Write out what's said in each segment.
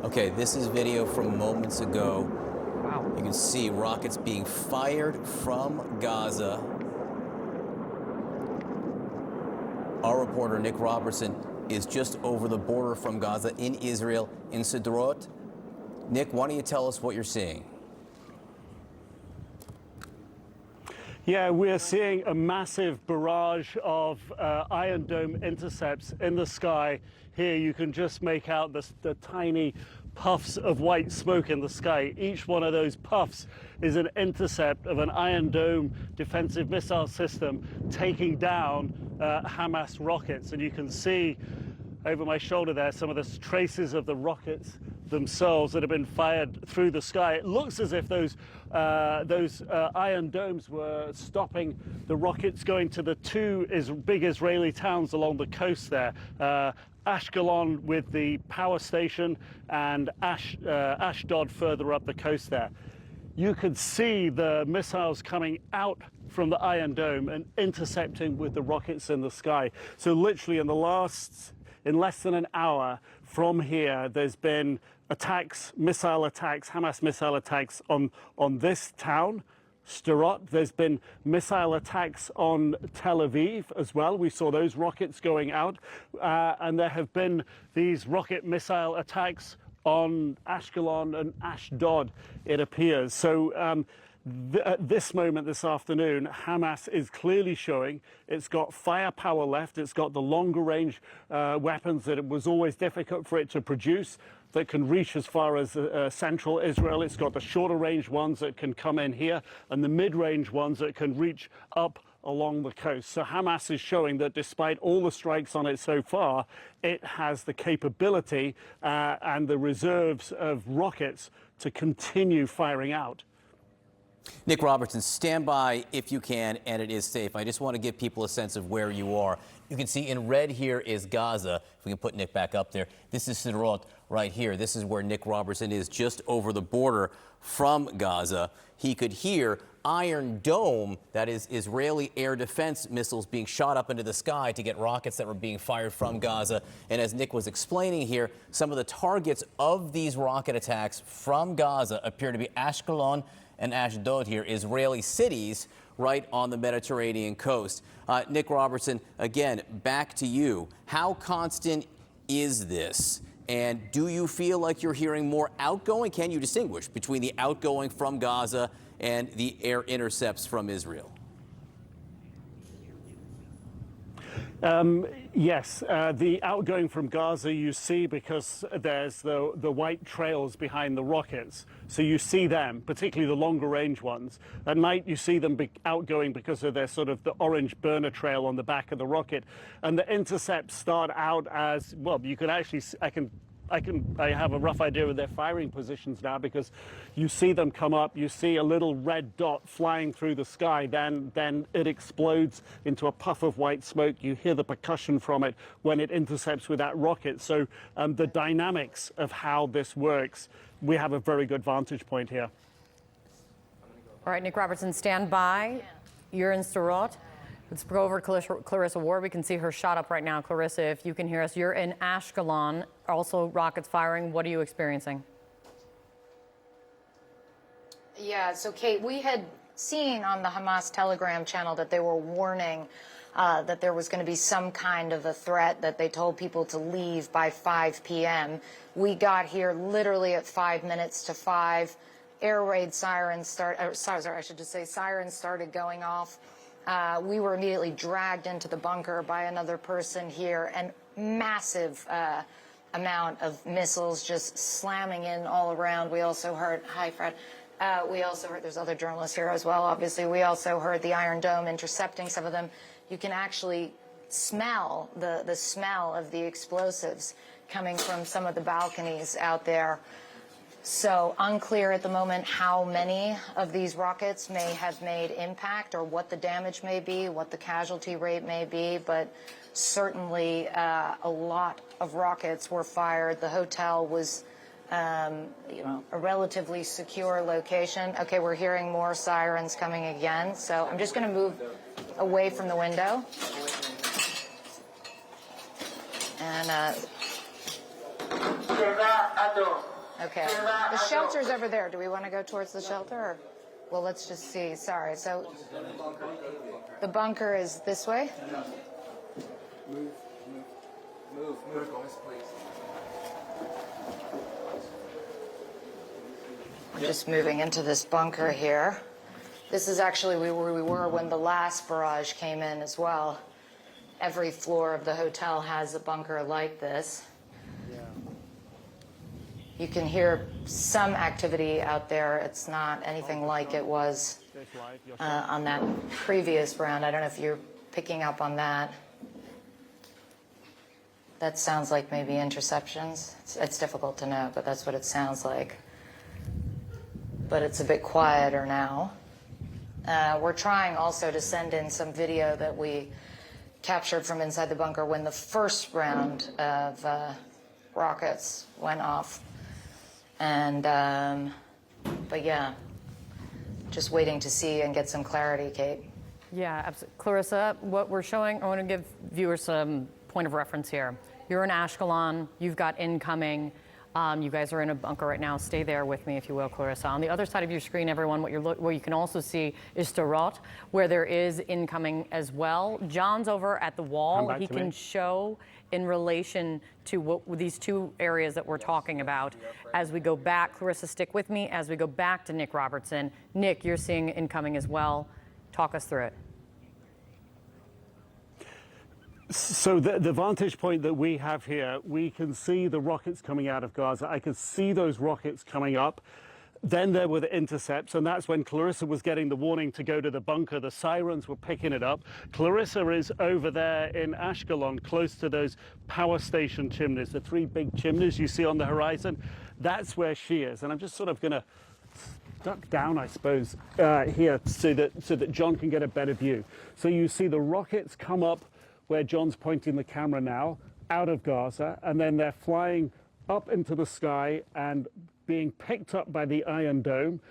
Okay, this is video from moments ago. Wow. You can see rockets being fired from Gaza. Our reporter, Nick Robertson, is just over the border from Gaza in Israel, in Sderot. Nick, why don't you tell us what you're seeing? Yeah, we're seeing a massive barrage of Iron Dome intercepts in the sky. Here you can just make out the tiny puffs of white smoke in the sky. Each one of those puffs is an intercept of an Iron Dome defensive missile system taking down Hamas rockets. And you can see over my shoulder there some of the traces of the rockets themselves that have been fired through the sky. It looks as if those Iron Domes were stopping the rockets going to the two big Israeli towns along the coast there. Ashkelon with the power station and Ashdod further up the coast there. You could see the missiles coming out from the Iron Dome and intercepting with the rockets in the sky. So literally in less than an hour from here, there's been attacks, missile attacks, Hamas missile attacks on this town, Sderot. There's been missile attacks on Tel Aviv as well. We saw those rockets going out. And there have been these rocket missile attacks on Ashkelon and Ashdod, it appears. So at this moment this afternoon, Hamas is clearly showing it's got firepower left. It's got the longer range weapons that it was always difficult for it to produce, that can reach as far as central Israel. It's got the shorter range ones that can come in here and the mid-range ones that can reach up along the coast. So Hamas is showing that despite all the strikes on it so far, it has the capability and the reserves of rockets to continue firing out. Nick Robertson, stand by if you can, and it is safe. I just want to give people a sense of where you are. You can see in red here is Gaza. If we can put Nick back up there. This is Sderot right here. This is where Nick Robertson is, just over the border from Gaza. He could hear Iron Dome, that is Israeli air defense missiles being shot up into the sky to get rockets that were being fired from Gaza. And as Nick was explaining here, some of the targets of these rocket attacks from Gaza appear to be Ashkelon and Ashdod here, Israeli cities right on the Mediterranean coast. Nick Robertson, again, back to you. How constant is this? And do you feel like you're hearing more outgoing? Can you distinguish between the outgoing from Gaza and the air intercepts from Israel? Yes, the outgoing from Gaza you see because there's the white trails behind the rockets. So you see them, particularly the longer range ones. At night you see them outgoing because of their sort of the orange burner trail on the back of the rocket. And the intercepts start out as, well, you can actually, I have a rough idea of their firing positions now because you see them come up, you see a little red dot flying through the sky, then it explodes into a puff of white smoke. You hear the percussion from it when it intercepts with that rocket. So the dynamics of how this works, we have a very good vantage point here. All right, Nick Robertson, stand by. You're in Sderot. Let's go over to Clarissa Ward. We can see her shot up right now. Clarissa, if you can hear us, you're in Ashkelon. Also rockets firing. What are you experiencing? Yeah, so Kate, we had seen on the Hamas Telegram channel that they were warning that there was going to be some kind of a threat, that they told people to leave by 5 p.m. We got here literally at 5 minutes to 5. Air raid sirens sirens started going off. We were immediately dragged into the bunker by another person here, and massive amount of missiles just slamming in all around. We also heard, hi Fred, we also heard, there's other journalists here as well, obviously. We also heard the Iron Dome intercepting some of them. You can actually smell the smell of the explosives coming from some of the balconies out there. So unclear at the moment how many of these rockets may have made impact or what the damage may be, what the casualty rate may be, but certainly a lot of rockets were fired. The hotel was, a relatively secure location. Okay, we're hearing more sirens coming again, so I'm just going to move away from the window. And Okay. The shelter's over there. Do we want to go towards the shelter? Or? Well, let's just see. Sorry. So the bunker is this way? Move, Gomez, please. We're just moving into this bunker here. This is actually where we were when the last barrage came in as well. Every floor of the hotel has a bunker like this. You can hear some activity out there. It's not anything like it was on that previous round. I don't know if you're picking up on that. That sounds like maybe interceptions. It's difficult to know, but that's what it sounds like. But it's a bit quieter now. We're trying also to send in some video that we captured from inside the bunker when the first round of rockets went off. And, but yeah, just waiting to see and get some clarity, Kate. Yeah, absolutely. Clarissa, what we're showing, I want to give viewers some point of reference here. You're in Ashkelon, you've got incoming. You guys are in a bunker right now. Stay there with me, if you will, Clarissa. On the other side of your screen, everyone, what you can also see is Sderot, where there is incoming as well. John's over at the wall. He can show in relation to these two areas that we're talking about. As we go back, Clarissa, stick with me. As we go back to Nick Robertson. Nick, you're seeing incoming as well. Talk us through it. So the vantage point that we have here, we can see the rockets coming out of Gaza. I could see those rockets coming up. Then there were the intercepts, and that's when Clarissa was getting the warning to go to the bunker. The sirens were picking it up. Clarissa is over there in Ashkelon, close to those power station chimneys, the three big chimneys you see on the horizon. That's where she is. And I'm just sort of going to duck down, I suppose, here so that John can get a better view. So you see the rockets come up where John's pointing the camera now, out of Gaza, and then they're flying up into the sky and being picked up by the Iron Dome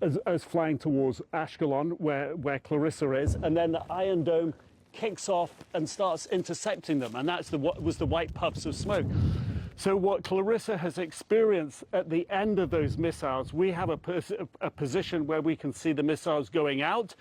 as flying towards Ashkelon, where Clarissa is, and then the Iron Dome kicks off and starts intercepting them, and that's what was the white puffs of smoke. So what Clarissa has experienced at the end of those missiles, we have a position where we can see the missiles going out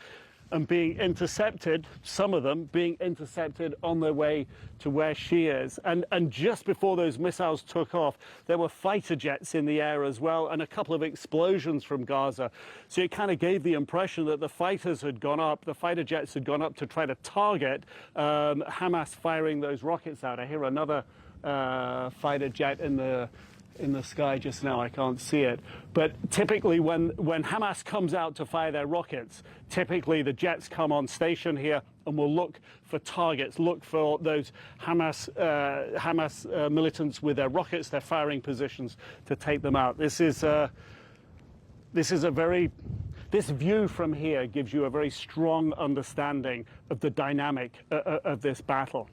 and being intercepted, some of them being intercepted on their way to where she is. And just before those missiles took off, there were fighter jets in the air as well, and a couple of explosions from Gaza. So it kind of gave the impression that the fighters had gone up, the fighter jets had gone up to try to target Hamas firing those rockets out. I hear another fighter jet in the sky just now. I can't see it. But typically when Hamas comes out to fire their rockets, typically the jets come on station here and will look for targets, look for those Hamas militants with their rockets, their firing positions to take them out. This view from here gives you a very strong understanding of the dynamic of this battle.